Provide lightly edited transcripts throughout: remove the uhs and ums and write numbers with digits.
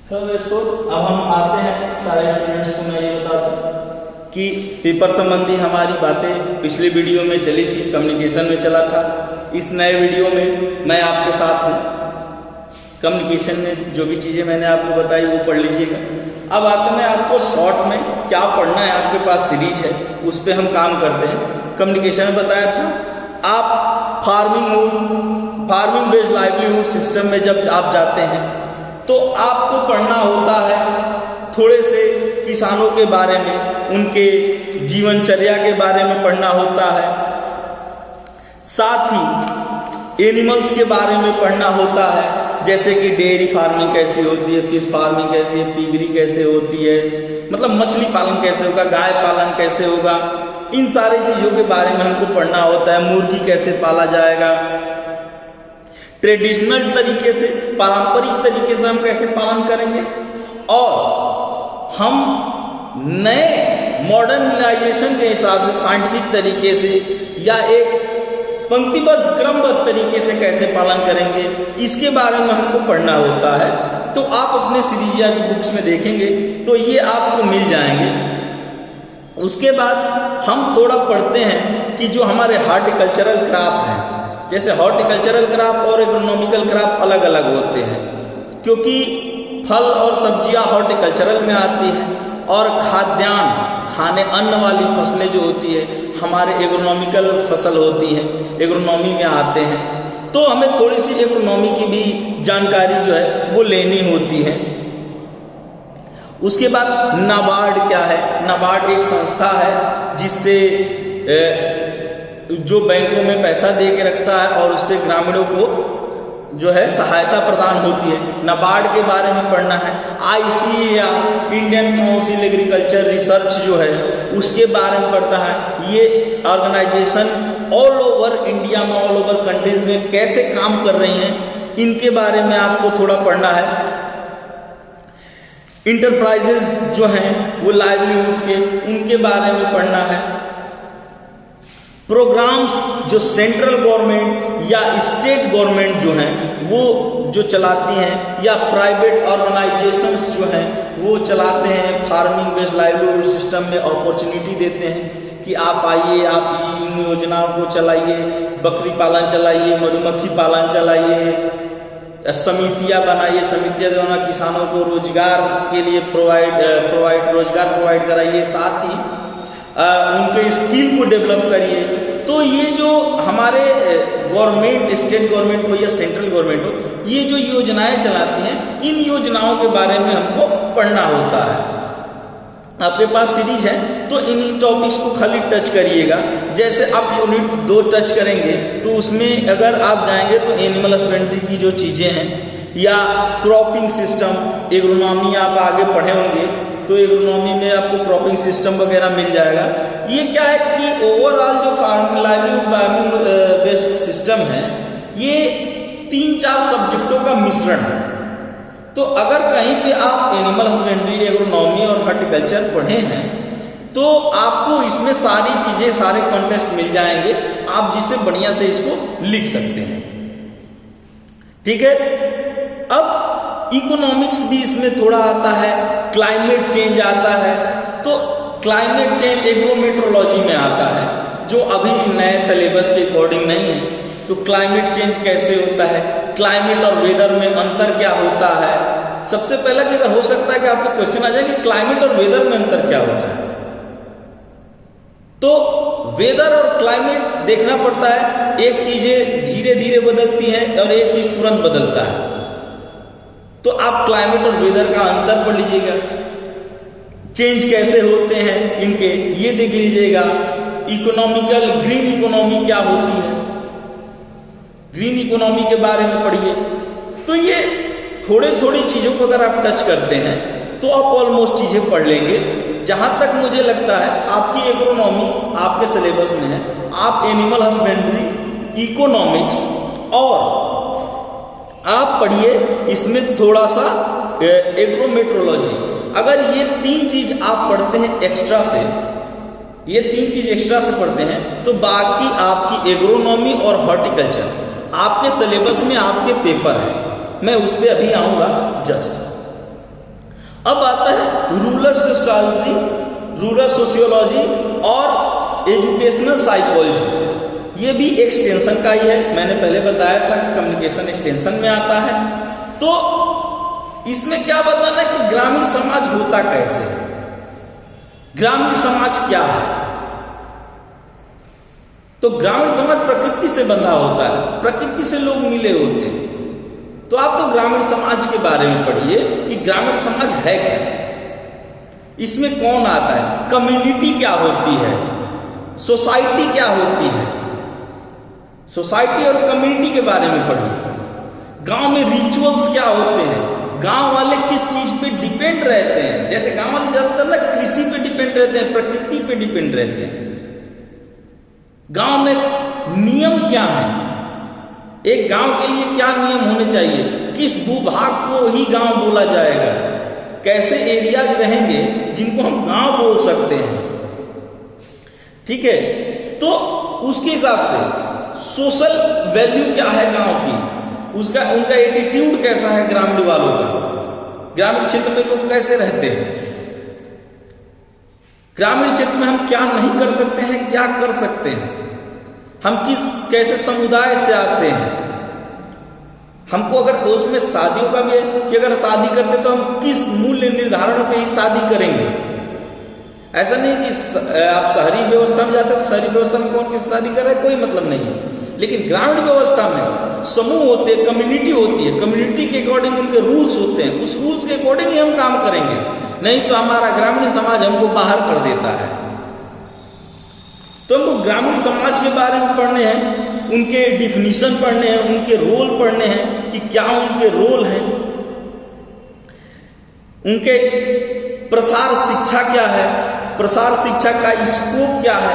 Hello दोस्तों, अब हम आते हैं सारे स्टूडेंट्स को मैं ये बता दूं कि पेपर संबंधी हमारी बातें पिछले वीडियो में चली थी, कम्युनिकेशन में चला था। इस नए वीडियो में मैं आपके साथ हूँ। कम्युनिकेशन में जो भी चीज़ें मैंने आपको बताई वो पढ़ लीजिएगा। अब आते हैं आपको शॉर्ट में क्या पढ़ना है, आपके पास सीरीज है उस पर हम काम करते हैं। कम्युनिकेशन में बताया था आप फार्मिंग बेस्ड लाइवलीहुड सिस्टम में जब आप जाते हैं तो आपको पढ़ना होता है थोड़े से किसानों के बारे में, उनके जीवनचर्या के बारे में पढ़ना होता है, साथ ही एनिमल्स के बारे में पढ़ना होता है, जैसे कि डेयरी फार्मिंग कैसी होती है, फिश फार्मिंग कैसी है, पिगरी कैसे होती है, मतलब मछली पालन कैसे होगा, गाय पालन कैसे होगा, इन सारी चीज़ों के बारे में हमको पढ़ना होता है। मुर्गी कैसे पाला जाएगा, ट्रेडिशनल तरीके से, पारंपरिक तरीके से हम कैसे पालन करेंगे, और हम नए मॉडर्नाइजेशन के हिसाब से साइंटिफिक तरीके से या एक पंक्तिबद्ध क्रमबद्ध तरीके से कैसे पालन करेंगे, इसके बारे में हमको पढ़ना होता है। तो आप अपने सीरीज या बुक्स में देखेंगे तो ये आपको मिल जाएंगे। उसके बाद हम थोड़ा पढ़ते हैं कि जो हमारे हॉर्टिकल्चरल क्रॉप हैं, जैसे हॉर्टिकल्चरल क्रॉप और एग्रोनॉमिकल क्रॉप अलग अलग होते हैं, क्योंकि फल और सब्जियां हॉर्टिकल्चरल में आती हैं और खाद्यान्न खाने अन्न वाली फसलें जो होती है हमारे एग्रोनॉमिकल फसल होती हैं, एग्रोनॉमी में आते हैं। तो हमें थोड़ी सी एग्रोनॉमी की भी जानकारी जो है वो लेनी होती है। उसके बाद नाबार्ड क्या है? नाबार्ड एक संस्था है जिससे जो बैंकों में पैसा दे के रखता है और उससे ग्रामीणों को जो है सहायता प्रदान होती है। नाबार्ड के बारे में पढ़ना है। ICAR Indian council agriculture research जो है उसके बारे में पढ़ता है। ये ऑर्गेनाइजेशन ऑल ओवर इंडिया में, ऑल ओवर कंट्रीज में कैसे काम कर रही हैं, इनके बारे में आपको थोड़ा पढ़ना है। इंटरप्राइजेज जो हैं वो लाइवलीहुड के, उनके बारे में पढ़ना है। प्रोग्राम्स जो सेंट्रल गवर्नमेंट या स्टेट गवर्नमेंट जो हैं वो जो चलाती हैं, या प्राइवेट ऑर्गेनाइजेशंस जो हैं वो चलाते हैं, फार्मिंग बेस्ड लाइवलीहुड सिस्टम में अपॉर्चुनिटी देते हैं कि आप आइए, आप इन योजनाओं को चलाइए, बकरी पालन चलाइए, मधुमक्खी पालन चलाइए, समितियां बनाइए, समितियां द्वारा किसानों को रोजगार के लिए रोजगार प्रोवाइड कराइए, साथ ही उनके स्किल को डेवलप करिए। तो ये जो हमारे गवर्नमेंट, स्टेट गवर्नमेंट हो या सेंट्रल गवर्नमेंट हो, ये जो योजनाएं चलाती हैं, इन योजनाओं के बारे में हमको पढ़ना होता है। आपके पास सीरीज है तो इन्हीं टॉपिक्स को खाली टच करिएगा। जैसे आप यूनिट 2 टच करेंगे तो उसमें अगर आप जाएंगे तो एनिमल हस्बेंड्री की जो चीज़ें हैं, या क्रॉपिंग सिस्टम, एग्रोनॉमी आप आगे पढ़े होंगे तो एग्रोनॉमी में आपको क्रॉपिंग सिस्टम वगैरह मिल जाएगा। ये क्या है कि ओवरऑल जो फार्मिंग बेस्ड सिस्टम है ये 3-4 सब्जेक्टों का मिश्रण है। तो अगर कहीं पे आप एनिमल हस्बेंड्री, एग्रोनॉमी और हॉर्टिकल्चर पढ़े हैं तो आपको इसमें सारी चीजें, सारे कॉन्टेस्ट मिल जाएंगे, आप जिससे बढ़िया से इसको लिख सकते हैं। ठीक है। अब इकोनॉमिक्स भी इसमें थोड़ा आता है, क्लाइमेट चेंज आता है। तो क्लाइमेट चेंज एग्रोमेट्रोलॉजी में आता है, जो अभी नए सिलेबस के अकॉर्डिंग नहीं है। तो क्लाइमेट चेंज कैसे होता है, क्लाइमेट और वेदर में अंतर क्या होता है। सबसे पहला कि अगर हो सकता है कि आपको क्वेश्चन आ जाए कि क्लाइमेट और वेदर में अंतर क्या होता है, तो वेदर और क्लाइमेट देखना पड़ता है। एक चीजें धीरे धीरे बदलती हैं और एक चीज तुरंत बदलता है। तो आप क्लाइमेट और वेदर का अंतर पढ़ लीजिएगा। चेंज कैसे होते हैं इनके, ये देख लीजिएगा। इकोनॉमिकल, ग्रीन इकोनॉमी क्या होती है, ग्रीन इकोनॉमी के बारे में पढ़िए। तो ये थोड़ी चीजों को अगर आप टच करते हैं तो आप ऑलमोस्ट चीजें पढ़ लेंगे। जहां तक मुझे लगता है आपकी एग्रोनॉमी आपके सिलेबस में है, आप एनिमल हस्बेंड्री, इकोनॉमिक्स और आप पढ़िए इसमें थोड़ा सा एग्रोमेट्रोलॉजी। अगर ये 3 चीज आप पढ़ते हैं एक्स्ट्रा से, ये 3 चीज एक्स्ट्रा से पढ़ते हैं तो बाकी आपकी एग्रोनॉमी और हॉर्टिकल्चर आपके सिलेबस में आपके पेपर है। मैं उस पर अभी आऊंगा जस्ट। अब आता है रूरल सोशियोलॉजी और एजुकेशनल साइकोलॉजी। ये भी एक्सटेंशन का ही है, मैंने पहले बताया था कि कम्युनिकेशन एक्सटेंशन में आता है। तो इसमें क्या बताना है कि ग्रामीण समाज होता कैसे है, ग्रामीण समाज क्या है। तो ग्रामीण समाज प्रकृति से बंधा होता है, प्रकृति से लोग मिले होते हैं। तो आप तो ग्रामीण समाज के बारे में पढ़िए कि ग्रामीण समाज है क्या, इसमें कौन आता है, कम्युनिटी क्या होती है, सोसाइटी क्या होती है। सोसाइटी और कम्युनिटी के बारे में पढ़िए। गांव में रिचुअल्स क्या होते हैं, गांव वाले किस चीज पे डिपेंड रहते हैं। जैसे गांव वाले ज्यादातर ना कृषि पे डिपेंड रहते हैं, प्रकृति पे डिपेंड रहते हैं। गांव में नियम क्या है, एक गांव के लिए क्या नियम होने चाहिए, किस भूभाग को ही गांव बोला जाएगा, कैसे एरियाज रहेंगे जिनको हम गांव बोल सकते हैं। ठीक है, तो उसके हिसाब से सोशल वैल्यू क्या है गांव की, उनका एटीट्यूड कैसा है ग्रामीण वालों का, ग्रामीण क्षेत्र में लोग कैसे रहते हैं, ग्रामीण क्षेत्र में हम क्या नहीं कर सकते हैं, क्या कर सकते हैं, हम कैसे समुदाय से आते हैं। हमको अगर उसमें शादियों का भी है कि अगर शादी करते तो हम किस मूल्य निर्धारण पे ही शादी करेंगे। ऐसा नहीं कि आप शहरी व्यवस्था में जाते हो तो शहरी व्यवस्था में कौन किससे शादी कर रहा है, कोई मतलब नहीं है। लेकिन ग्रामीण व्यवस्था में समूह होते हैं, कम्युनिटी होती है, कम्युनिटी के अकॉर्डिंग उनके रूल्स होते हैं, उस रूल्स के अकॉर्डिंग ही हम काम करेंगे, नहीं तो हमारा ग्रामीण समाज हमको बाहर कर देता है। तो हमको ग्रामीण समाज के बारे में पढ़ने हैं, उनके डिफिनीशन पढ़ने हैं, उनके रोल पढ़ने हैं कि क्या उनके रोल हैं, उनके प्रसार शिक्षा क्या है, प्रसार शिक्षा का स्कोप क्या है,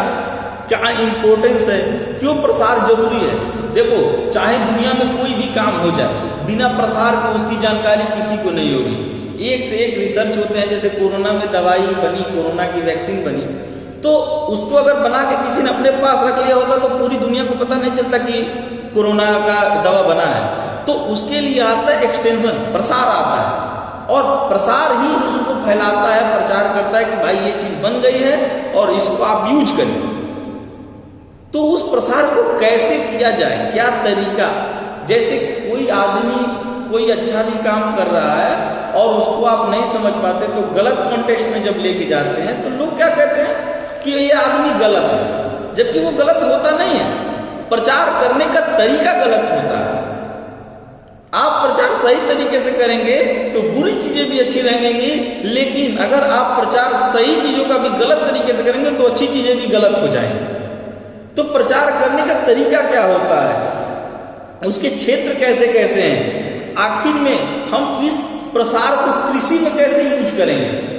क्या इंपॉर्टेंस है, क्यों प्रसार जरूरी है। देखो, चाहे दुनिया में कोई भी काम हो जाए, बिना प्रसार के उसकी जानकारी किसी को नहीं होगी। एक से एक रिसर्च होते हैं, जैसे कोरोना में दवाई बनी, कोरोना की वैक्सीन बनी, तो उसको अगर बना के किसी ने अपने पास रख लिया होता तो पूरी दुनिया को पता नहीं चलता कि कोरोना का दवा बना है। तो उसके लिए आता है एक्सटेंशन, प्रसार आता है, और प्रसार ही उसको फैलाता है, प्रचार करता है कि भाई ये चीज बन गई है और इसको आप यूज करिए। तो उस प्रसार को कैसे किया जाए, क्या तरीका। जैसे कोई आदमी कोई अच्छा भी काम कर रहा है और उसको आप नहीं समझ पाते तो गलत कॉन्टेक्स्ट में जब लेके जाते हैं तो लोग क्या कहते हैं कि ये आदमी गलत है, जबकि वो गलत होता नहीं है, प्रचार करने का तरीका गलत होता है। आप प्रचार सही तरीके से करेंगे तो बुरी चीजें भी अच्छी रहेंगी, लेकिन अगर आप प्रचार सही चीजों का भी गलत तरीके से करेंगे तो अच्छी चीजें भी गलत हो जाएंगी। तो प्रचार करने का तरीका क्या होता है, उसके क्षेत्र कैसे कैसे हैं, आखिर में हम इस प्रसार को कृषि में कैसे यूज करेंगे।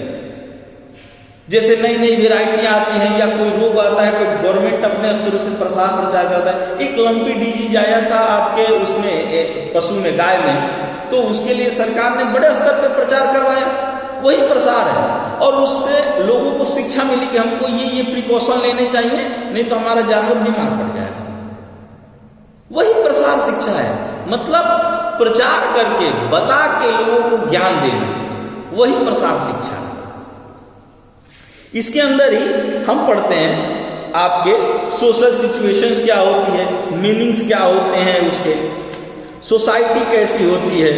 जैसे नई नई वेराइटियां आती हैं या कोई रोग आता है, कोई गवर्नमेंट अपने स्तर से प्रचार करता है। एक लंपी डिजीज आया था आपके उसमें पशु में, गाय में, तो उसके लिए सरकार ने बड़े स्तर पर प्रचार करवाया, वही प्रसार है। और उससे लोगों को शिक्षा मिली कि हमको ये प्रिकॉशन लेने चाहिए, नहीं तो हमारा जानवर बीमार पड़ जाएगा। वही प्रसार शिक्षा है, मतलब प्रचार करके बता के लोगों को ज्ञान देना, वही प्रसार शिक्षा है। इसके अंदर ही हम पढ़ते हैं आपके सोशल सिचुएशंस क्या होती है, मीनिंग्स क्या होते हैं उसके, सोसाइटी कैसी होती है,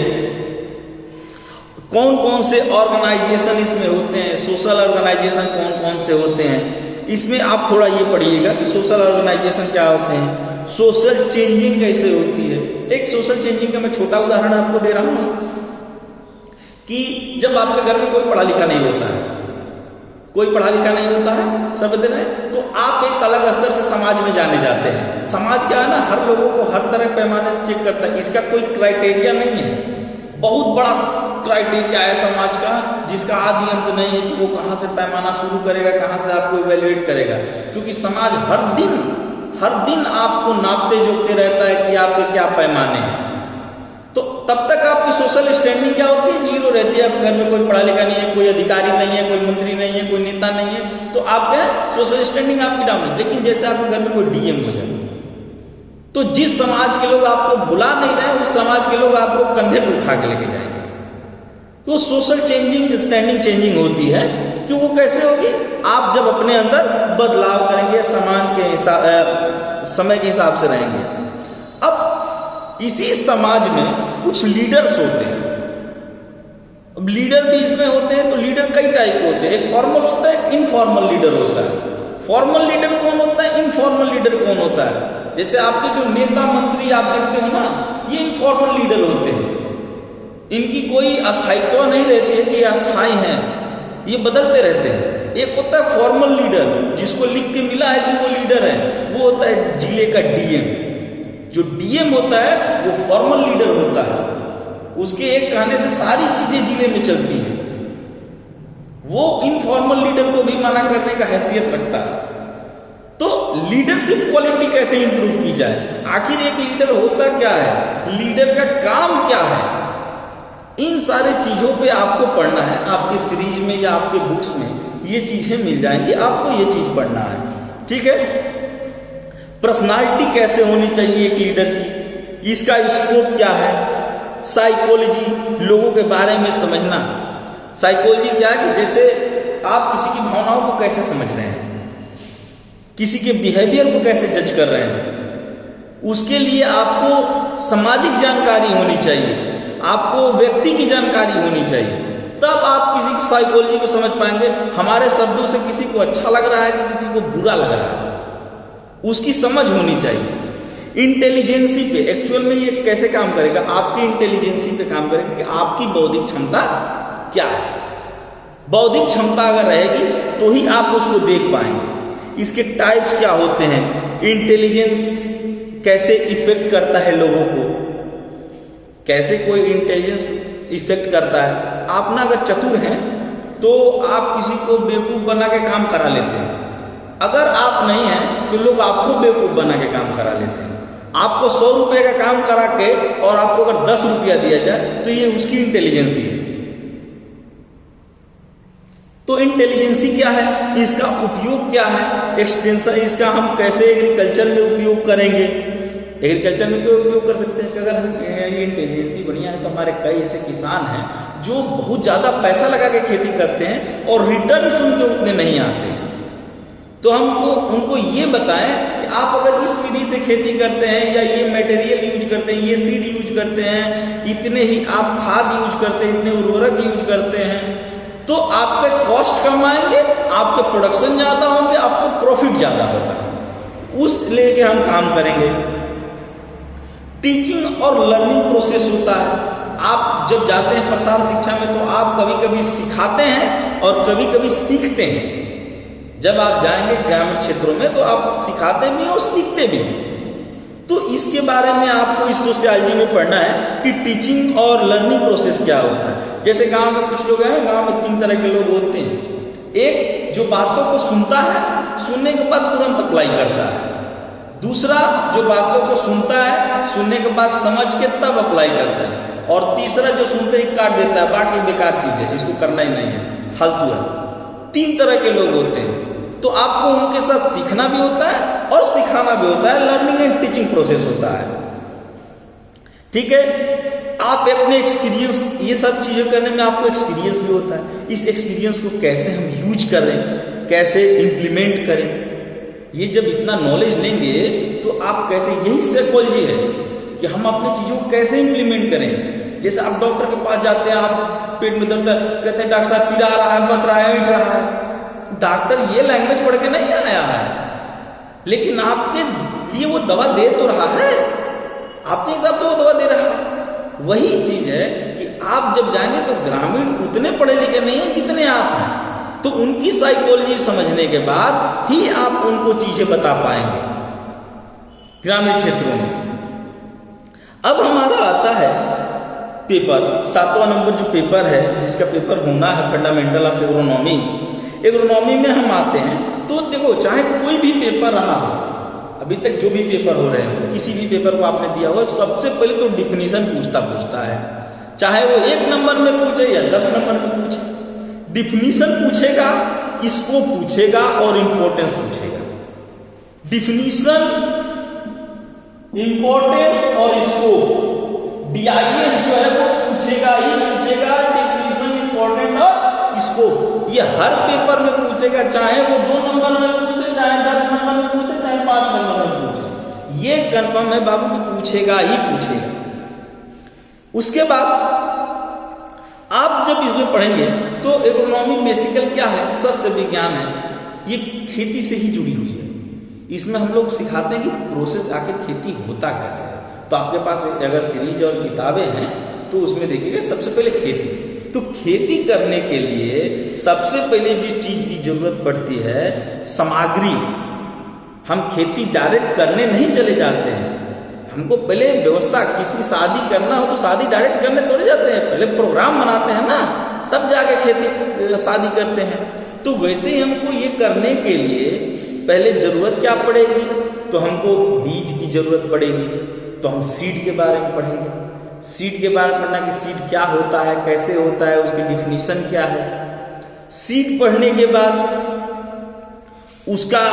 कौन कौन से ऑर्गेनाइजेशन इसमें होते हैं, सोशल ऑर्गेनाइजेशन कौन कौन से होते हैं। इसमें आप थोड़ा ये पढ़िएगा कि सोशल ऑर्गेनाइजेशन क्या होते हैं, सोशल चेंजिंग कैसे होती है। एक सोशल चेंजिंग का मैं छोटा उदाहरण आपको दे रहा हूं कि जब आपके घर में कोई पढ़ा लिखा नहीं होता है, कोई पढ़ा लिखा नहीं होता है, सब बता रहे, तो आप एक अलग स्तर से समाज में जाने जाते हैं। समाज क्या है ना, हर लोगों को हर तरह पैमाने से चेक करता है, इसका कोई क्राइटेरिया नहीं है, बहुत बड़ा क्राइटेरिया है समाज का, जिसका आदि अंत नहीं है कि वो कहाँ से पैमाना शुरू करेगा, कहाँ से आपको इवेल्युएट करेगा। क्योंकि समाज हर दिन आपको नापते जोखते रहता है कि आपके क्या पैमाने हैं। तो तब तक आपकी सोशल स्टैंडिंग क्या होती है, जीरो रहती है। आपके घर में कोई पढ़ा लिखा नहीं है, कोई अधिकारी नहीं है, कोई मंत्री नहीं है, कोई नेता नहीं है, तो आप क्या सोशल स्टैंडिंग आपकी डाउन है। लेकिन जैसे आपके घर में कोई डीएम हो जाए तो जिस समाज के लोग आपको बुला नहीं रहे, उस समाज के लोग आपको कंधे पर उठा के लेके जाएंगे। तो सोशल चेंजिंग स्टैंडिंग चेंजिंग होती है कि वो कैसे होगी, आप जब अपने अंदर बदलाव करेंगे, समय के हिसाब से रहेंगे। अब इसी समाज में कुछ लीडर्स होते हैं। अब लीडर भी इसमें होते हैं, तो लीडर कई टाइप के होते हैं। एक फॉर्मल होता है, इनफॉर्मल लीडर होता है। फॉर्मल लीडर कौन होता है, इनफॉर्मल लीडर कौन होता है? जैसे आपके जो नेता मंत्री आप देखते हो ना, ये इनफॉर्मल लीडर होते हैं। इनकी कोई अस्थायित्व नहीं रहती है कि ये अस्थायी हैं, ये बदलते रहते हैं। एक होता है फॉर्मल लीडर, जिसको लिख के मिला है कि वो लीडर है, वो होता है जिले का डीएम। जो डीएम होता है वो फॉर्मल लीडर होता है, उसके एक कहने से सारी चीजें जिले में चलती हैं। वो इनफॉर्मल लीडर को भी मना करने का हैसियत रखता है। तो लीडरशिप क्वालिटी कैसे इंप्रूव की जाए? आखिर एक लीडर होता क्या है, लीडर का काम क्या है, इन सारी चीजों पे आपको पढ़ना है। आपकी सीरीज में या आपके बुक्स में ये चीजें मिल जाएंगी, आपको ये चीज पढ़ना है, ठीक है। पर्सनालिटी कैसे होनी चाहिए एक लीडर की, इसका स्कोप क्या है। साइकोलॉजी, लोगों के बारे में समझना। साइकोलॉजी क्या है कि जैसे आप किसी की भावनाओं को कैसे समझ रहे हैं, किसी के बिहेवियर को कैसे जज कर रहे हैं, उसके लिए आपको सामाजिक जानकारी होनी चाहिए, आपको व्यक्ति की जानकारी होनी चाहिए, तब आप किसी की साइकोलॉजी को समझ पाएंगे। हमारे शब्दों से किसी को अच्छा लग रहा है कि किसी को बुरा लग रहा है, उसकी समझ होनी चाहिए। इंटेलिजेंसी पे एक्चुअल में ये कैसे काम करेगा, आपकी इंटेलिजेंसी पे काम करेगा कि आपकी बौद्धिक क्षमता क्या है। बौद्धिक क्षमता अगर रहेगी तो ही आप उसको देख पाएंगे। इसके टाइप्स क्या होते हैं, इंटेलिजेंस कैसे इफेक्ट करता है लोगों को, कैसे कोई इंटेलिजेंस इफेक्ट करता है। आप ना अगर चतुर हैं तो आप किसी को बेवकूफ बना के काम करा लेते हैं, अगर आप नहीं हैं तो लोग आपको बेवकूफ बना के काम करा लेते हैं। आपको 100 रुपए का काम करा के और आपको अगर 10 रुपया दिया जाए तो ये उसकी इंटेलिजेंसी है। तो इंटेलिजेंसी क्या है, इसका उपयोग क्या है, एक्सटेंशन इसका हम कैसे एग्रीकल्चर में उपयोग करेंगे। एग्रीकल्चर में क्यों उपयोग कर सकते हैं कि अगर ये इंटेलिजेंसी बढ़िया है तो हमारे कई ऐसे किसान हैं जो बहुत ज़्यादा पैसा लगा के खेती करते हैं और रिटर्न्स उनके उतने नहीं आते हैं। तो हमको उनको ये बताएं कि आप अगर इस विधि से खेती करते हैं या ये मटेरियल यूज करते हैं, ये सीड यूज करते हैं, इतने ही आप खाद यूज करते हैं, इतने उर्वरक यूज करते हैं, तो आपके कॉस्ट कम आएंगे, आपके प्रोडक्शन ज़्यादा होंगे, आपको प्रॉफिट ज़्यादा होगा। उस लेके हम काम करेंगे। टीचिंग और लर्निंग प्रोसेस होता है। आप जब जाते हैं प्रसार शिक्षा में तो आप कभी कभी सिखाते हैं और कभी कभी सीखते हैं। जब आप जाएंगे ग्रामीण क्षेत्रों में तो आप सिखाते भी हैं और सीखते भी हैं। तो इसके बारे में आपको इस सोशियोलॉजी में पढ़ना है कि टीचिंग और लर्निंग प्रोसेस क्या होता है। जैसे गांव में कुछ लोग हैं, गांव में 3 तरह के लोग होते हैं। एक जो बातों को सुनता है, सुनने के बाद तुरंत अप्लाई करता है। दूसरा जो बातों को सुनता है, सुनने के बाद समझ के तब अप्लाई करता है। और तीसरा जो सुनते ही काट देता है, बाकी बेकार चीज है, इसको करना ही नहीं है, फालतू है। 3 तरह के लोग होते हैं। तो आपको उनके साथ सीखना भी होता है और सिखाना भी होता है। लर्निंग एंड टीचिंग प्रोसेस होता है, ठीक है। आप अपने एक्सपीरियंस, ये सब चीजें करने में आपको एक्सपीरियंस भी होता है। इस एक्सपीरियंस को कैसे हम यूज करें, कैसे इंप्लीमेंट करें, ये जब इतना नॉलेज लेंगे तो आप कैसे, यही साइकोलॉजी है कि हम अपनी चीजों को कैसे इंप्लीमेंट करें। जैसे आप डॉक्टर के पास जाते हैं, आप पेट में दर्द कहते हैं डॉक्टर साहब पीड़ा आ रहा है, बत रहा है, उठ रहा है। डॉक्टर ये लैंग्वेज पढ़ के नहीं आया है, लेकिन आपके लिए वो दवा दे तो रहा है, आपके हिसाब से वो दवा दे रहा है। वही चीज है कि आप जब जाएंगे तो ग्रामीण उतने पढ़े लिखे नहीं है जितने आप हैं, तो उनकी साइकोलॉजी समझने के बाद ही आप उनको चीजें बता पाएंगे ग्रामीण क्षेत्रों में। अब हमारा आता है पेपर, 7वां नंबर जो पेपर है, जिसका पेपर होना है फंडामेंटल ऑफ एग्रोनॉमी। एग्रोनॉमी में हम आते हैं तो देखो, चाहे कोई भी पेपर रहा हो, अभी तक जो भी पेपर हो रहे हो, किसी भी पेपर को आपने दिया हो, सबसे पहले तो डिफिनीशन पूछता है। चाहे वो 1 नंबर में पूछे या 10 नंबर में पूछे, डिफिनीशन पूछेगा, स्कोप पूछेगा और इंपॉर्टेंस पूछेगा। डिफिनीशन, इंपॉर्टेंस और स्कोप, DIS जो है वो पूछेगा ही पूछेगा। डिफिनीशन हर पेपर में पूछेगा, चाहे वो 2 नंबर में पूछे, चाहे 10 नंबर में पूछे, चाहे 5 नंबर में पूछे, ये कंफर्म है बाबू कि पूछेगा ही पूछेगा। उसके बाद आप जब इसमें पढ़ेंगे तो एग्रोनॉमी बेसिकल क्या है, सस्य विज्ञान है, ये खेती से ही जुड़ी हुई है। इसमें हम लोग सिखाते हैं कि प्रोसेस आखिर खेती होता कैसे है। तो आपके पास अगर सीरीज और किताबें हैं तो उसमें देखिएगा सबसे पहले खेती। तो खेती करने के लिए सबसे पहले जिस चीज की जरूरत पड़ती है, सामग्री। हम खेती डायरेक्ट करने नहीं चले जाते हैं, हमको पहले व्यवस्था, किसी शादी करना हो तो शादी डायरेक्ट करने थोड़े जाते हैं, पहले प्रोग्राम बनाते हैं ना, तब जाके खेती शादी करते हैं। तो वैसे ही हमको ये करने के लिए पहले जरूरत क्या पड़ेगी, तो हमको बीज की जरूरत पड़ेगी। तो हम सीड के बारे में पढ़ेंगे, सीड के बारे में पढ़ना कि सीड क्या होता है, कैसे होता है, उसकी डिफिनीशन क्या है। सीड पढ़ने के बाद उसका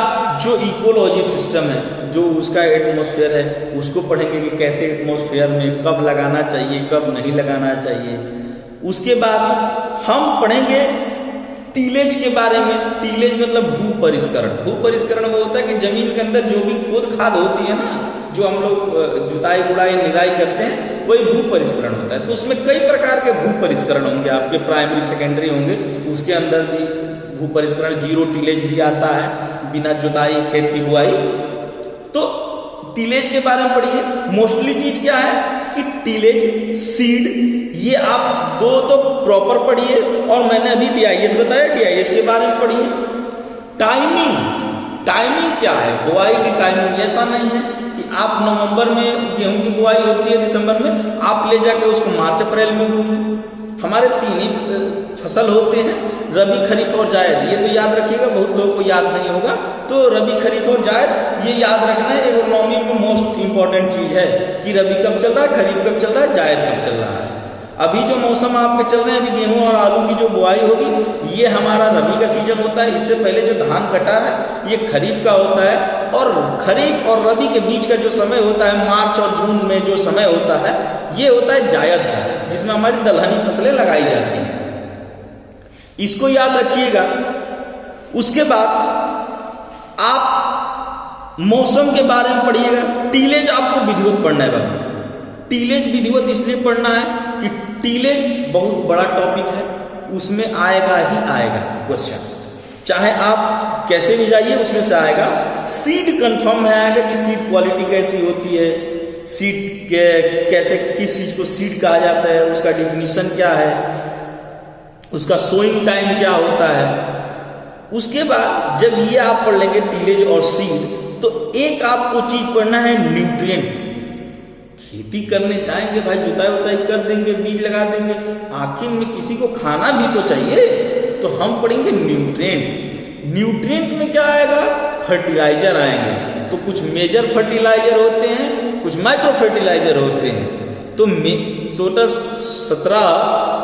जो इकोलॉजी सिस्टम है, जो उसका एटमॉस्फेयर है, उसको पढ़ेंगे कि कैसे एटमॉस्फेयर में कब लगाना चाहिए, कब नहीं लगाना चाहिए। उसके बाद हम पढ़ेंगे टीलेज के बारे में। टीलेज मतलब भू परिष्करण। भू परिष्करण वो होता है कि जमीन के अंदर जो भी खोद खाद होती है ना, जो हम लोग जुताई गुड़ाई निराई करते हैं, वही भू परिष्करण होता है। तो उसमें कई प्रकार के भू परिष्करण होंगे, आपके प्राइमरी सेकेंडरी होंगे, उसके अंदर भी भू परिष्करण, जीरो टीलेज भी आता है, बिना जुताई खेत की बुआई। तो टीलेज के बारे में पढ़िए। मोस्टली चीज क्या है कि टीलेज, सीड, ये आप दो तो प्रॉपर पढ़िए, और मैंने अभी DIS बताया, DIS के बारे में पढ़िए। टाइमिंग, टाइमिंग क्या है, बुआई की टाइमिंग। ऐसा नहीं है कि आप नवंबर में गेहूं की बुआई होती है, दिसंबर में आप ले जाके उसको मार्च अप्रैल में बोइए। हमारे 3 ही फसल होते हैं, रबी, खरीफ और जायद। ये तो याद रखिएगा, बहुत लोगों को याद नहीं होगा। तो रबी, खरीफ और जायद ये याद रखना है, एग्रोनॉमी में मोस्ट इंपॉर्टेंट चीज है कि रबी कब चल रहा है, खरीफ कब चल रहा है, जायद कब चल रहा है। अभी जो मौसम आपके चल रहे हैं, अभी गेहूं और आलू की जो बुआई होगी, ये हमारा रबी का सीजन होता है। इससे पहले जो धान कटा है ये खरीफ का होता है, और खरीफ और रबी के बीच का जो समय होता है, मार्च और जून में जो समय होता है, ये होता है जायद का, जिसमें हमारी दलहनी फसलें लगाई जाती हैं। इसको याद रखिएगा। उसके बाद आप मौसम के बारे में पढ़िएगा। टीलेज आपको विधिवत पढ़ना है बाबू। टीलेज विधिवत इसलिए पढ़ना है कि टीलेज बहुत बड़ा टॉपिक है, उसमें आएगा ही आएगा क्वेश्चन, चाहे आप कैसे भी जाइए उसमें से आएगा। सीड कंफर्म है आएगा कि सीड क्वालिटी कैसी होती है, सीड के कैसे, किस चीज को सीड कहा जाता है, उसका डिफिनीशन क्या है, उसका सोइंग टाइम क्या होता है। उसके बाद जब ये आप पढ़ लेंगे टीलेज और सीड, तो एक आपको चीज पढ़ना है न्यूट्रिएंट। खेती करने जाएंगे भाई, जुताई उताई कर देंगे, बीज लगा देंगे, आखिर में किसी को खाना भी तो चाहिए, तो हम पढ़ेंगे न्यूट्रिएंट। न्यूट्रिएंट में क्या आएगा, फर्टिलाइजर आएंगे। तो कुछ मेजर फर्टिलाइजर होते हैं, कुछ माइक्रो फर्टिलाइजर होते हैं। तो टोटल 17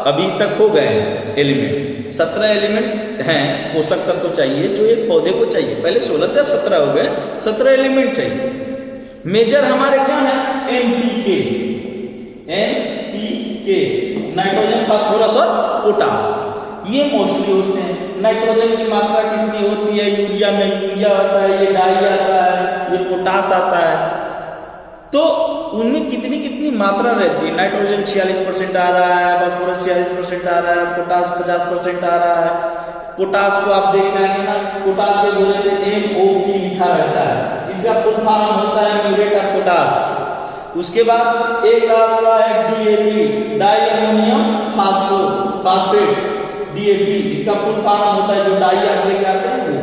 अभी तक हो गए हैं एलिमेंट, 17 एलिमेंट हैं, पोषक तत्व तो चाहिए जो एक पौधे को चाहिए। पहले 16 थे, अब 17 हो गए, 17 एलिमेंट चाहिए। मेजर हमारे क्या है, NPK, नाइट्रोजन, फास्फोरस और पोटास, ये मोस्टली होते हैं। नाइट्रोजन की मात्रा कितनी होती है, यूरिया में यूरिया आता है, ये डाई आता है, ये पोटास आता है। तो उनमें कितनी कितनी मात्रा रहती है। नाइट्रोजन 46% आ रहा है, फास्फोरस 46% आ रहा है, पोटास 50% आ रहा है। पोटास को आप देख रहे हैं ना, पोटास के बोले पे MOP लिखा रहता है, इसका फुल फॉर्म होता है म्यूरेट ऑफ पोटास। उसके बाद एक आता है DAP, di ammonium phosphate, DAP, इसका फुल फॉर्म होता है जो डाई आप लेके आते हैं वो।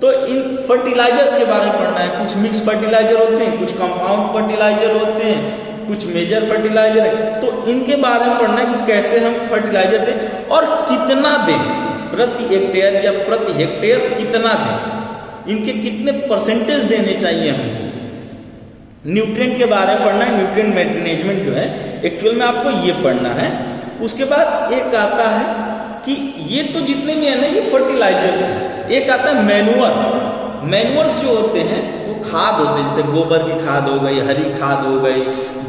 तो इन फर्टिलाइजर्स के बारे में पढ़ना है। कुछ मिक्स फर्टिलाइजर होते हैं, कुछ कंपाउंड फर्टिलाइजर होते हैं, कुछ मेजर फर्टिलाइजर है। तो इनके बारे में पढ़ना है कि कैसे हम फर्टिलाइजर दें और कितना दें, प्रति हेक्टेयर या प्रति हेक्टेयर कितना दें, इनके कितने परसेंटेज देने चाहिए हमको। न्यूट्रिएंट के बारे में पढ़ना है। न्यूट्रिएंट मैनेजमेंट जो है एक्चुअल में आपको ये पढ़ना है। उसके बाद एक आता है कि ये तो जितने भी है ना ये फर्टिलाइजर्स है। एक आता है मैन्योर। मैन्योर्स जो होते हैं वो खाद होते हैं, जैसे गोबर की खाद हो गई, हरी खाद हो गई,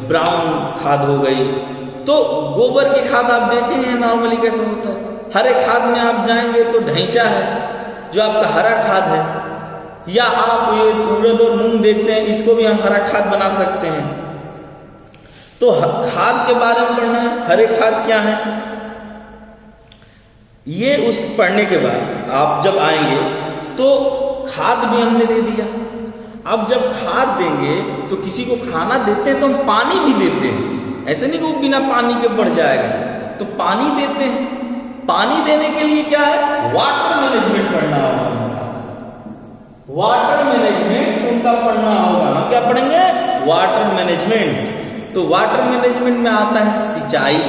ब्राउन खाद हो गई। तो गोबर की खाद आप देखें नॉर्मली कैसे होता है, हरे खाद में आप जाएंगे तो ढैंचा है जो आपका हरा खाद है, या आप ये उड़द और मूंग देखते हैं, इसको भी हम हरा खाद बना सकते हैं। तो खाद के बारे में पढ़ना है, हरे खाद क्या है ये उस पढ़ने के बाद आप जब आएंगे तो खाद भी हमने दे दिया। अब जब खाद देंगे तो किसी को खाना देते हैं तो हम पानी भी देते हैं, ऐसे नहीं कि वो बिना पानी के बढ़ जाएगा, तो पानी देते हैं। पानी देने के लिए क्या है, वाटर मैनेजमेंट पढ़ना होगा, वाटर मैनेजमेंट उनका पढ़ना होगा। हम क्या पढ़ेंगे, वाटर मैनेजमेंट। तो वाटर मैनेजमेंट में आता है सिंचाई।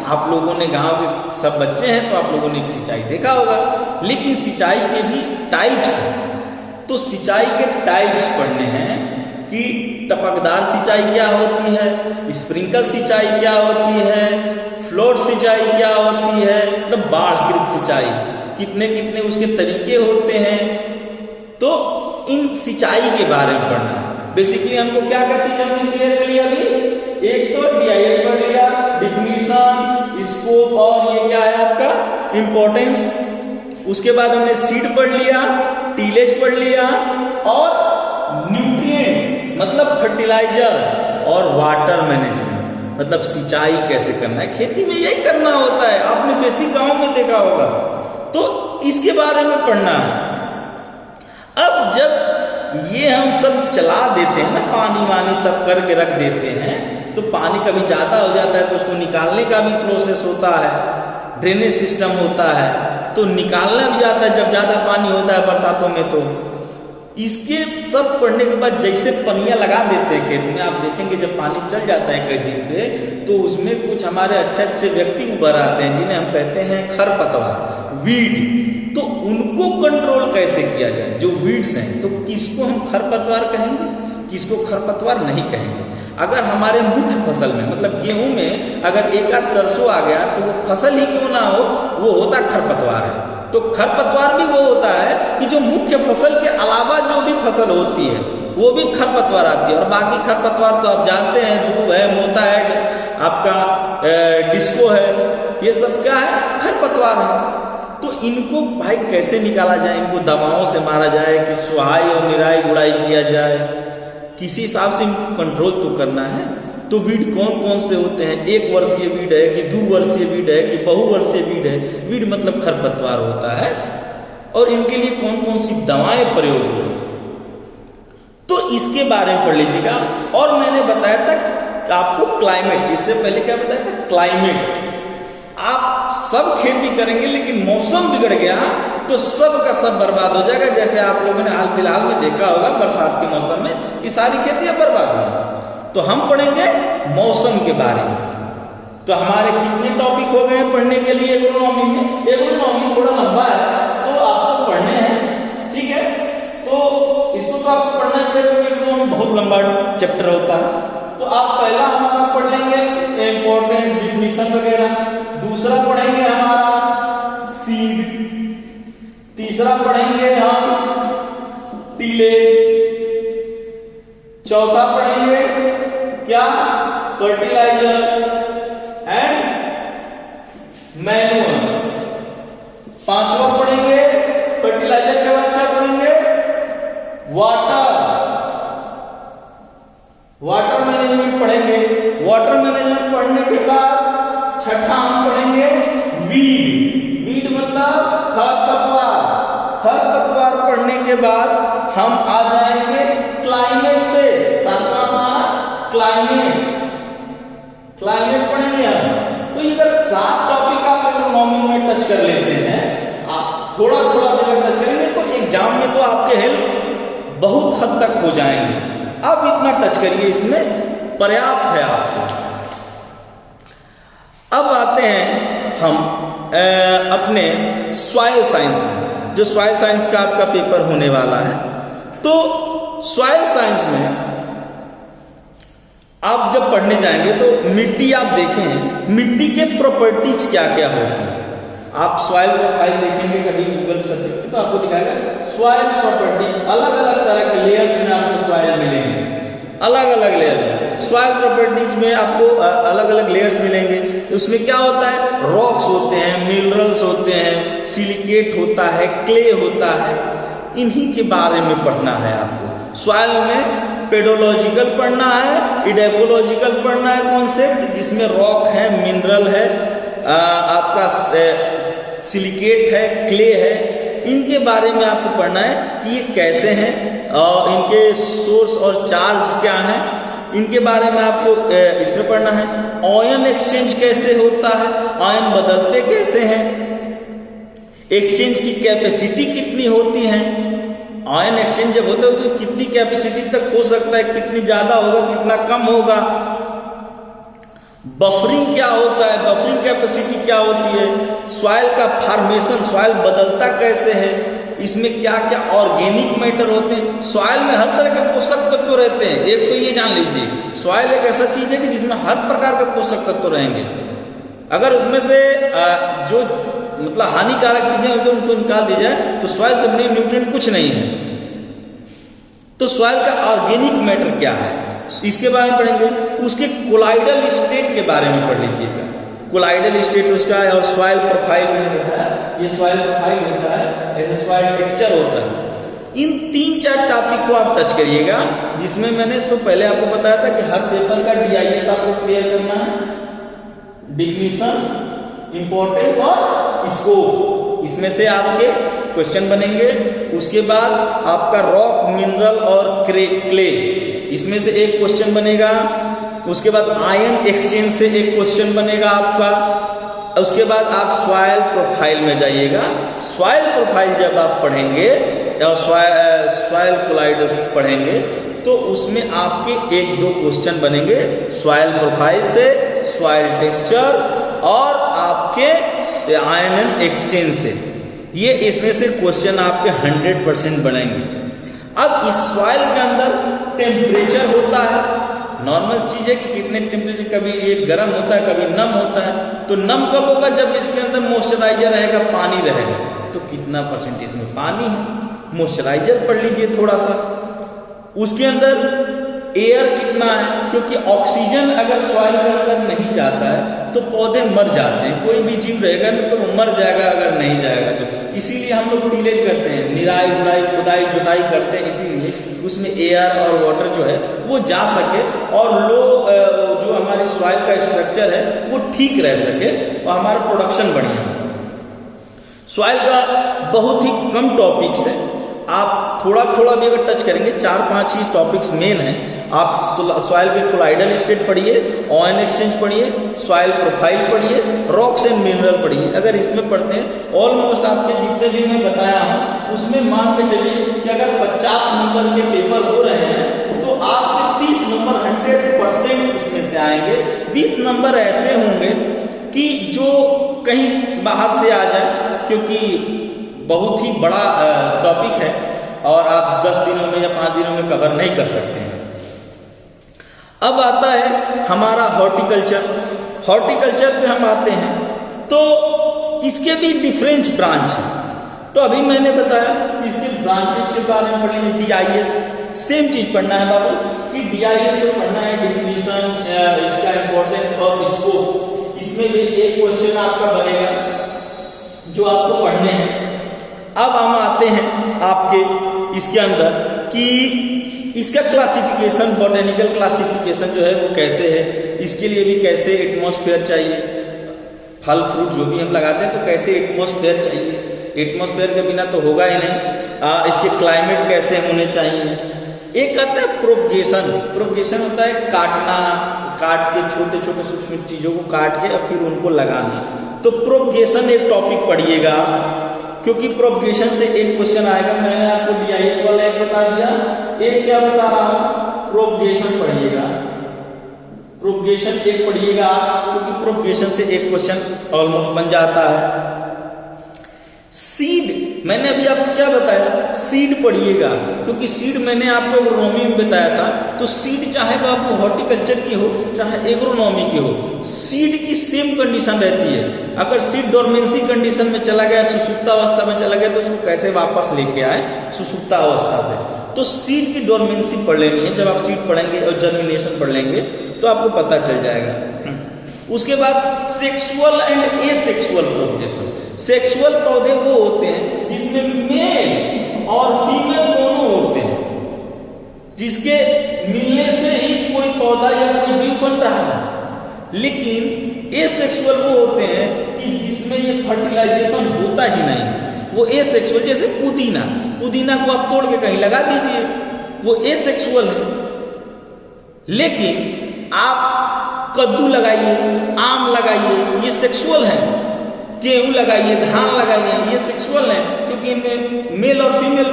आप लोगों ने, गांव के सब बच्चे हैं तो आप लोगों ने सिंचाई देखा होगा, लेकिन सिंचाई के भी टाइप्स हैं। तो सिंचाई के टाइप्स पढ़ने हैं कि टपकदार सिंचाई क्या होती है, स्प्रिंकल सिंचाई क्या होती है, फ्लोट सिंचाई क्या होती है, मतलब बाढ़कृत सिंचाई, कितने कितने उसके तरीके होते हैं। तो इन सिंचाई के बारे में पढ़ना है। बेसिकली हमको क्या क्या चीज हमने क्लियर कर लिया अभी, एक तो DIS पढ़ लिया, डिफिनीशन, स्कोप और ये क्या है आपका इंपॉर्टेंस। उसके बाद हमने सीड पढ़ लिया, टीलेज पढ़ लिया, और न्यूट्रिएंट मतलब फर्टिलाइजर, और वाटर मैनेजमेंट मतलब सिंचाई कैसे करना है। खेती में यही करना होता है, आपने बेसिक गांव में देखा होगा, तो इसके बारे में पढ़ना है। अब जब ये हम सब चला देते हैं ना, पानी वानी सब करके रख देते हैं, तो पानी कभी ज्यादा हो जाता है तो उसको निकालने का भी प्रोसेस होता है, ड्रेनेज सिस्टम होता है, तो निकालना भी जाता है जब ज्यादा पानी होता है बरसातों में। तो इसके सब पढ़ने के बाद जैसे पनियां लगा देते हैं खेत में, आप देखेंगे जब पानी चल जाता है कई दिन पे, तो उसमें कुछ हमारे अच्छे अच्छे व्यक्ति उभर आते हैं जिन्हें हम कहते हैं खरपतवार, वीड। तो उनको कंट्रोल कैसे किया जाए, जो वीड्स हैं, तो किसको हम खरपतवार कहेंगे, किसको खरपतवार नहीं कहेंगे। अगर हमारे मुख्य फसल में मतलब गेहूं में अगर एक आध सरसों आ गया तो वो फसल ही क्यों ना हो, वो होता खरपतवार है। तो खरपतवार भी वो होता है कि जो मुख्य फसल के अलावा जो भी फसल होती है वो भी खरपतवार आती है। और बाकी खरपतवार तो आप जानते हैं, दूब है, मोता है, आपका डिस्को है, ये सब क्या है, खरपतवार है। तो इनको भाई कैसे निकाला जाए, इनको दवाओं से मारा जाए कि सुहाई और निराई गुड़ाई किया जाए, किसी हिसाब से इनको कंट्रोल तो करना है। तो वीड कौन कौन से होते हैं, 1 वर्षीय वीड है कि 2 वर्षीय वीड है कि बहुवर्षीय वीड है। वीड मतलब खरपतवार होता है, और इनके लिए कौन कौन सी दवाएं प्रयोग होगी, तो इसके बारे में पढ़ लीजिएगा। और मैंने बताया था कि आपको क्लाइमेट, इससे पहले क्या बताया था, क्लाइमेट। आप सब खेती करेंगे लेकिन मौसम बिगड़ गया तो सब का सब बर्बाद हो जाएगा। जैसे आप लोगों ने हाल फिलहाल में देखा होगा बरसात के मौसम में कि सारी खेतियां बर्बाद हुई। तो हम पढ़ेंगे मौसम के बारे में। तो हमारे कितने टॉपिक हो गए पढ़ने के लिए एग्रोनॉमी में। एग्रोनॉमी थोड़ा लंबा है तो आपको पढ़ने हैं, ठीक है। तो इसको तो आपको पढ़ना पड़ेगा, एग्रोनॉमी बहुत लंबा चैप्टर होता है। तो आप पहला हमारा पढ़ लेंगे इंपॉर्टेंस, डिफिनीशन वगैरह। दूसरा पढ़ेंगे हमारा सीड, तीसरा पढ़ेंगे हम टीलेज, चौथा पढ़ेंगे क्या, फर्टिलाइजर एंड मैन्यूअल्स, पांचवा पढ़ेंगे फर्टिलाइजर के बाद क्या पढ़ेंगे, वाटर मैनेजमेंट पढ़ेंगे। वाटर मैनेजमेंट पढ़ने के बाद छठा हम पढ़ेंगे वीड मतलब खरपतवार। खरपतवार पढ़ने के बाद हम आ जाएंगे क्लाइमेट पे। सातवां हमारा क्लाइमेट पढ़ेंगे हम। तो इधर 7 टॉपिक आप एग्रोनॉमी में टच कर लेते हैं। आप थोड़ा थोड़ा अगर टच करेंगे तो एग्जाम में तो आपके हेल्प बहुत हद तक हो जाएंगे। अब इतना टच करिए, इसमें पर्याप्त है आपको। अब आते हैं हम अपने सॉइल साइंस में, जो सॉइल साइंस का आपका पेपर होने वाला है। तो सॉइल साइंस में आप जब पढ़ने जाएंगे तो मिट्टी आप देखें, मिट्टी के प्रॉपर्टीज क्या क्या होती है। आप सॉइल प्रोफाइल देखेंगे कभी गूगल सर्च तो आपको दिखाएगा सॉइल प्रॉपर्टीज, अलग अलग तरह के लेयर्स में आपको सॉइल मिलेंगे। अलग अलग लेयर में। सॉइल प्रॉपर्टीज में आपको अलग अलग लेयर्स मिलेंगे। उसमें क्या होता है, रॉक्स होते हैं, मिनरल्स होते हैं, सिलिकेट होता है, क्ले होता है, इन्हीं के बारे में पढ़ना है आपको। सॉइल में पेडोलॉजिकल पढ़ना है, इडेफोलॉजिकल पढ़ना है कॉन्सेप्ट, जिसमें रॉक है, मिनरल है, आपका सिलिकेट है, क्ले है, इनके बारे में आपको पढ़ना है कि ये कैसे हैं, इनके सोर्स और चार्ज क्या हैं, इनके बारे में आपको इसमें पढ़ना है। आयन एक्सचेंज कैसे होता है, आयन बदलते कैसे हैं, एक्सचेंज की कैपेसिटी कितनी होती है, आयन एक्सचेंज जब होता है तो कितनी कैपेसिटी तक हो सकता है, कितनी ज्यादा होगा, कितना कम होगा, बफरिंग क्या होता है, बफरिंग कैपेसिटी क्या होती है, सॉइल का फॉर्मेशन, सॉइल बदलता कैसे है, इसमें क्या क्या ऑर्गेनिक मैटर होते हैं। सॉइल में हर तरह के पोषक तत्व रहते हैं। एक तो ये जान लीजिए, सॉइल एक ऐसा चीज है कि जिसमें हर प्रकार के पोषक तत्व रहेंगे। अगर उसमें से जो मतलब हानिकारक चीजें होंगी उनको निकाल दी जाए तो सॉइल से बने न्यूट्रिएंट कुछ नहीं है। तो सॉइल का ऑर्गेनिक मैटर क्या है, इसके बारे में पढ़ेंगे। उसके कोलाइडल स्टेट के बारे में पढ़ लीजिएगा, कोलाइडल स्टेट उसका है, और सॉइल प्रोफाइल में होता है, ये सॉइल प्रोफाइल होता है, ऐसे सॉइल टेक्सचर होता है। इन 3-4 टॉपिक को आप टच करिएगा, जिसमें मैंने तो पहले आपको बताया था कि हर पेपर का DIS आपको क्लियर करना है, डिफिनीशन, इंपॉर्टेंस और स्कोप, इसमें से आपके क्वेश्चन बनेंगे। उसके बाद आपका रॉक, मिनरल और क्ले, इसमें से एक क्वेश्चन बनेगा। उसके बाद आयन एक्सचेंज से एक क्वेश्चन बनेगा आपका। उसके बाद आप सॉइल प्रोफाइल में जाइएगा। सॉइल प्रोफाइल जब आप पढ़ेंगे और सॉइल कोलाइडल्स पढ़ेंगे तो उसमें आपके 1-2 क्वेश्चन बनेंगे सॉइल प्रोफाइल से, सॉइल टेक्सचर और आपके आयन एक्सचेंज से। ये इसमें से क्वेश्चन आपके 100% बनेंगे। अब इस सॉइल के अंदर टेम्परेचर होता है, नॉर्मल चीज है कि कितने टेम्परेचर, कभी ये गर्म होता है, कभी नम होता है। तो नम कब होगा, जब इसके अंदर मॉइस्चराइजर रहेगा, पानी रहेगा। तो कितना % इसमें पानी है, मॉइस्चराइजर पढ़ लीजिए थोड़ा सा। उसके अंदर एयर कितना है, क्योंकि ऑक्सीजन अगर सॉइल के अंदर नहीं जाता है तो पौधे मर जाते हैं। कोई भी जीव रहेगा ना तो मर जाएगा अगर नहीं जाएगा तो। इसीलिए हम लोग टीलेज करते हैं, निराई गुड़ाई खुदाई जुताई करते हैं, इसीलिए उसमें एयर और वाटर जो है वो जा सके और जो हमारी सॉइल का स्ट्रक्चर है वो ठीक रह सके और हमारा प्रोडक्शन बढ़िया। सॉइल का बहुत ही कम टॉपिक्स है, आप थोड़ा थोड़ा भी अगर टच करेंगे, 4-5 ही टॉपिक्स मेन हैं। आप सॉइल के कोलाइडल स्टेट पढ़िए, आयन एक्सचेंज पढ़िए, सॉइल प्रोफाइल पढ़िए, रॉक्स एंड मिनरल पढ़िए। अगर इसमें पढ़ते हैं ऑलमोस्ट आपके जितने भी मैं बताया हूँ उसमें मान के चलिए कि अगर 50 नंबर के पेपर हो रहे हैं तो आपके 30 नंबर 100% इसमें से आएंगे। 20 नंबर ऐसे होंगे कि जो कहीं बाहर से आ जाए, क्योंकि बहुत ही बड़ा टॉपिक है और आप 10 दिनों में या 5 दिनों में कवर नहीं कर सकते हैं। अब आता है हमारा हॉर्टिकल्चर। हॉर्टिकल्चर पे हम आते हैं तो इसके भी डिफरेंट ब्रांच हैं। तो अभी मैंने बताया कि इसके ब्रांचेस के बारे में पढ़ेंगे। DIS सेम चीज पढ़ना है बाबू कि DIS को पढ़ना है, डिफिनीशन, इसका इंपॉर्टेंस और स्कोप। इसमें भी एक क्वेश्चन आपका बनेगा जो आपको पढ़ने हैं। अब हम आते हैं आपके इसके अंदर कि इसका क्लासिफिकेशन, बॉटेनिकल क्लासिफिकेशन जो है वो कैसे है, इसके लिए भी कैसे एटमॉस्फेयर चाहिए, फल फ्रूट जो भी हम लगाते हैं तो कैसे एटमॉस्फेयर चाहिए, एटमॉस्फेयर के बिना तो होगा ही नहीं। इसके क्लाइमेट कैसे होने चाहिए। एक आता है प्रोपगेशन। प्रोपगेशन होता है काटना, काट के छोटे छोटे सूक्ष्म चीजों को काट के और फिर उनको लगाना। तो प्रोपगेशन एक टॉपिक पढ़िएगा, क्योंकि प्रोपगेशन से एक क्वेश्चन आएगा। मैंने आपको DIS वाला एक बता दिया, एक क्या बता रहा हूं, प्रोपगेशन पढ़िएगा। प्रोपगेशन एक पढ़िएगा क्योंकि प्रोपगेशन से एक क्वेश्चन ऑलमोस्ट बन जाता है। सीड, मैंने अभी आपको क्या बताया, सीड पढ़िएगा, क्योंकि सीड मैंने आपको एग्रोनॉमी में बताया था। तो सीड चाहे वो आपको हॉर्टिकल्चर की हो चाहे एग्रोनॉमी की हो, सीड की सेम कंडीशन रहती है। अगर सीड डोरमेंसी कंडीशन में चला गया, सुसुप्त अवस्था में चला गया, तो उसको कैसे वापस लेके आए सुसुप्त अवस्था से। तो सीड की डोरमेंसी पढ़ लेनी है। जब आप सीड पढ़ेंगे और जर्मिनेशन पढ़ लेंगे तो आपको पता चल जाएगा। उसके बाद sexual and asexual propagation. Sexual पौधे वो होते हैं जिसमें मेल और फीमेल दोनों होते हैं, जिसके मिलने से ही कोई पौधा या कोई जीव बन रहा है। लेकिन एसेक्सुअल वो होते हैं कि जिसमें ये फर्टिलाइजेशन होता ही नहीं। वो एसेक्सुअल, जैसे पुदीना को आप तोड़ के कहीं लगा दीजिए, वो एसेक्सुअल है। लेकिन आप कद्दू लगाइए, आम लगाइए, ये सेक्सुअल है। गेहूं लगाइए, धान लगाइए, ये सेक्सुअल है, क्योंकि इनमें मेल और फीमेल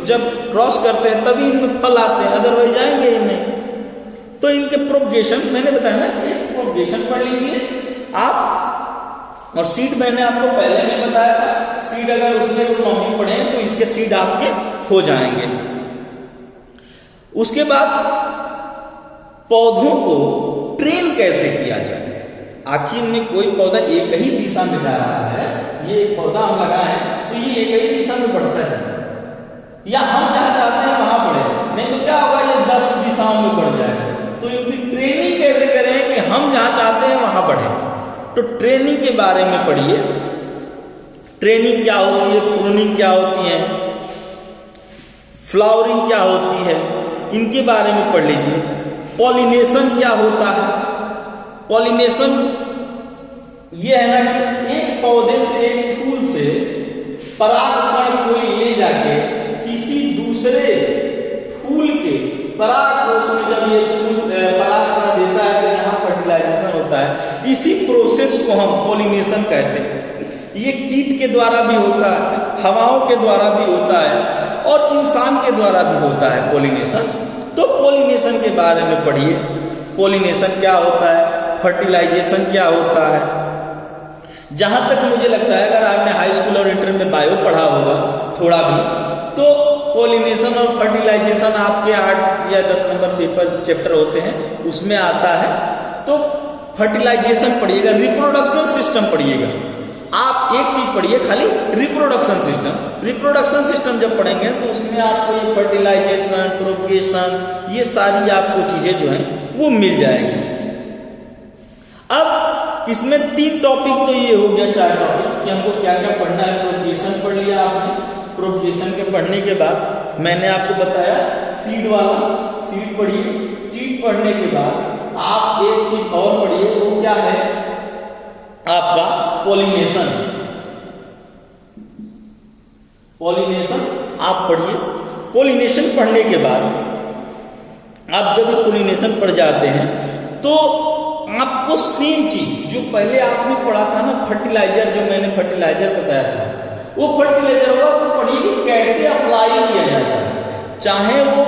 जब क्रॉस करते हैं तभी इनमें फल आते हैं, अदरवाइज आएंगे ही नहीं। तो इनके प्रोपगेशन मैंने बताया ना, एक प्रोपगेशन पढ़ लीजिए आप। और सीड मैंने आपको पहले में बताया था, सीड अगर उसमें इकोनॉमी पढ़े तो इसके सीड आपके हो जाएंगे। उसके बाद पौधों को ट्रेन कैसे किया जाए। आखिर में कोई पौधा एक ही दिशा में जा रहा है, ये एक पौधा हम लगाए तो ये एक ही दिशा में बढ़ता जाए, या हम जहां चाहते हैं वहां बढ़े, नहीं तो क्या होगा, ये 10 दिशाओं में बढ़ जाएगा। तो इनकी ट्रेनिंग कैसे करें कि हम जहां चाहते हैं वहां बढ़े। तो ट्रेनिंग के बारे में पढ़िए। ट्रेनिंग क्या होती है, प्रूनिंग क्या होती है, फ्लावरिंग क्या होती है, इनके बारे में पढ़ लीजिए। पॉलिनेशन क्या होता है। पॉलिनेशन ये है ना कि एक पौधे से, एक फूल से परागकण कोई ले जाके किसी दूसरे फूल के परागकोश में जब ये फूल परागकण देता है तो यहाँ फर्टिलाइजेशन होता है। इसी प्रोसेस को हम पॉलिनेशन कहते हैं। ये कीट के द्वारा भी होता है, हवाओं के द्वारा भी होता है और इंसान के द्वारा भी होता है पॉलिनेशन। तो पॉलिनेशन के बारे में पढ़िए। पॉलिनेशन क्या होता है, फर्टिलाइजेशन क्या होता है। जहां तक मुझे लगता है, अगर आपने हाई स्कूल और इंटर में बायो पढ़ा होगा थोड़ा भी, तो पॉलिनेशन और फर्टिलाइजेशन आपके 8 या 10 नंबर पेपर चैप्टर होते हैं, उसमें आता है। तो फर्टिलाइजेशन पढ़िएगा, रिप्रोडक्शन सिस्टम पढ़िएगा। आप एक चीज पढ़िए खाली, रिप्रोडक्शन सिस्टम। रिप्रोडक्शन सिस्टम जब पढ़ेंगे तो उसमें आपको ये फर्टिलाइजेशन, प्रोपगेशन, ये सारी आपको चीजें जो हैं वो मिल जाएंगी। अब इसमें 3 टॉपिक तो ये हो गया, 4 टॉपिक कि हमको क्या क्या पढ़ना है। प्रोपगेशन पढ़ लिया आपने। प्रोपगेशन के पढ़ने के बाद मैंने आपको बताया सीड वाला, सीड पढ़िए। सीड पढ़ने के बाद आप एक चीज और पढ़िए, वो क्या है आपका पॉलिनेशन। पॉलिनेशन आप पढ़िए। पॉलिनेशन पढ़ने के बाद आप जब पॉलिनेशन पढ़ जाते हैं तो आपको सेम चीज जो पहले आपने पढ़ा था ना, फर्टिलाइजर, जो मैंने फर्टिलाइजर बताया था, वो फर्टिलाइजर होगा तो पढ़िए कि कैसे अप्लाई किया जाता है। चाहे वो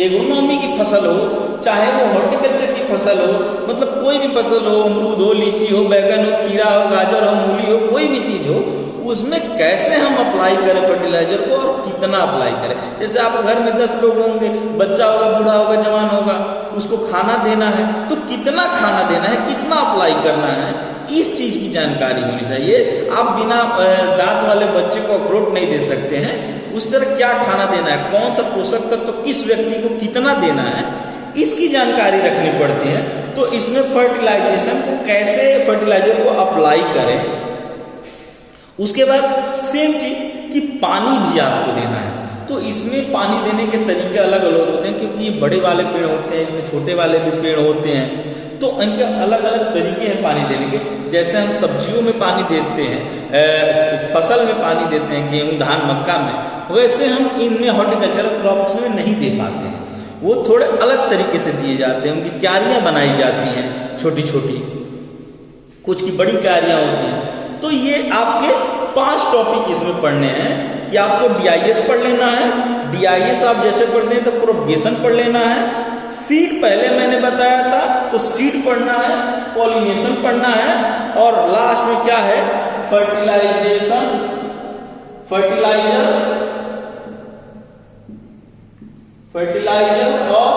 एग्रोनॉमी की फसल हो, चाहे वो हॉर्टिकल्चर की फसल हो, मतलब कोई भी फसल हो, अमरूद हो, लीची हो, बैगन हो, खीरा हो, गाजर हो, मूली हो, कोई भी चीज हो, उसमें कैसे हम अप्लाई करें फर्टिलाइजर को और कितना अप्लाई करें। जैसे आप घर में 10 लोग होंगे, बच्चा होगा, बूढ़ा होगा, जवान होगा, उसको खाना देना है तो कितना खाना देना है, कितना अप्लाई करना है, इस चीज की जानकारी होनी चाहिए। आप बिना दांत वाले बच्चे को अखरोट नहीं दे सकते हैं। उस तरह क्या खाना देना है, कौन सा पोषक तत्व तो किस व्यक्ति को कितना देना है, इसकी जानकारी रखनी पड़ती है। तो इसमें फर्टिलाइजेशन को कैसे, फर्टिलाइजर को अप्लाई करें। उसके बाद सेम चीज कि पानी भी आपको देना है। तो इसमें पानी देने के तरीके अलग अलग होते हैं, क्योंकि ये बड़े वाले पेड़ होते हैं, इसमें छोटे वाले भी पेड़ होते हैं, तो इनके अलग अलग तरीके हैं पानी देने के। जैसे हम सब्जियों में पानी देते हैं, फसल में पानी देते हैं, गेहूं, धान, मक्का में, वैसे हम इनमें हॉर्टिकल्चरल क्रॉप्स में नहीं दे पाते हैं। वो थोड़े अलग तरीके से दिए जाते हैं, उनकी क्यारियां बनाई जाती हैं छोटी छोटी, कुछ की बड़ी क्यारियां होती हैं। तो ये आपके 5 टॉपिक इसमें पढ़ने हैं कि आपको डीआईएस पढ़ लेना है। डीआईएस आप जैसे पढ़ते हैं तो प्रोपगेशन पढ़ लेना है। सीड पहले मैंने बताया था, तो सीड पढ़ना है, पॉलिनेशन पढ़ना है, और लास्ट में क्या है, फर्टिलाइजेशन, फर्टिलाइजर और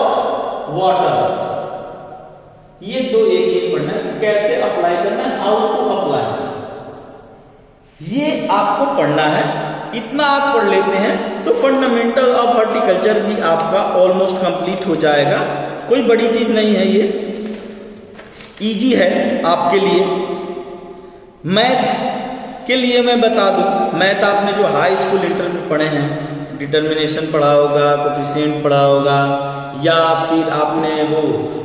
वाटर, ये 2 एक पढ़ना है। कैसे अप्लाई करना है, हाउ टू अप्लाई, ये आपको पढ़ना है। इतना आप पढ़ लेते हैं तो फंडामेंटल ऑफ हॉर्टिकल्चर भी आपका ऑलमोस्ट कंप्लीट हो जाएगा। कोई बड़ी चीज नहीं है, ये इजी है आपके लिए। मैथ के लिए मैं बता दूं, मैथ आपने जो हाई स्कूल इंटर में पढ़े हैं, डिटर्मिनेशन पढ़ा होगा, कोफिशिएंट पढ़ा होगा, या फिर आपने वो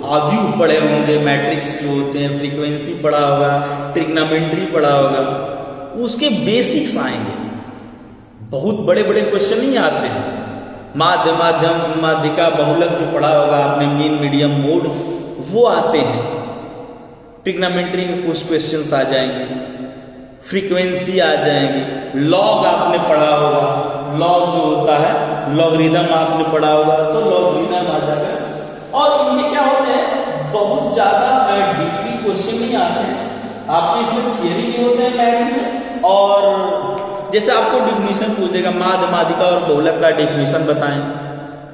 आव्यूह पढ़े होंगे, मैट्रिक्स जो होते हैं, फ्रीक्वेंसी पढ़ा होगा, ट्रिग्नोमेट्री पढ़ा होगा, उसके बेसिक्स आएंगे। बहुत बड़े बड़े क्वेश्चन नहीं आते हैं। माध्य, माध्यम, माध्यिका, बहुलक जो पढ़ा होगा आपने, मीन, मीडियम, मोड, वो आते हैं। ट्रिग्नोमेट्री के कुछ क्वेश्चंस आ जाएंगे, फ्रीक्वेंसी आ जाएंगी, लॉग आपने पढ़ा होगा, लॉग जो होता है, लॉगरिदम आपने पढ़ा होगा, तो लॉगरिदम आ जाएगा। और इनमें क्या होते हैं, बहुत ज्यादा डीपली क्वेश्चन नहीं आते हैं आपके, इसमें थियरी भी होते हैं मैथ में। और जैसे आपको डिफिनीशन पूछ देगा, माध्य, माध्यिका और बहुलक का डिफिनीशन बताएं,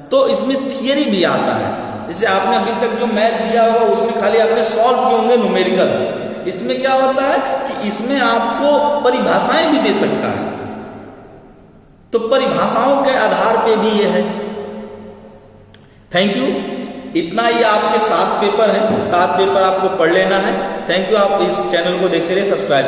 तो इसमें थियरी भी आता है। जैसे आपने अभी तक जो मैथ दिया होगा उसमें खाली आपने सॉल्व किए होंगे न्यूमेरिकल्स। इसमें क्या होता है कि इसमें आपको परिभाषाएं भी दे सकता है, तो परिभाषाओं के आधार पे भी ये है। Thank you. इतना ही आपके 7 पेपर हैं, 7 पेपर आपको पढ़ लेना है। Thank you. आप इस चैनल को देखते रहिए, सब्सक्राइब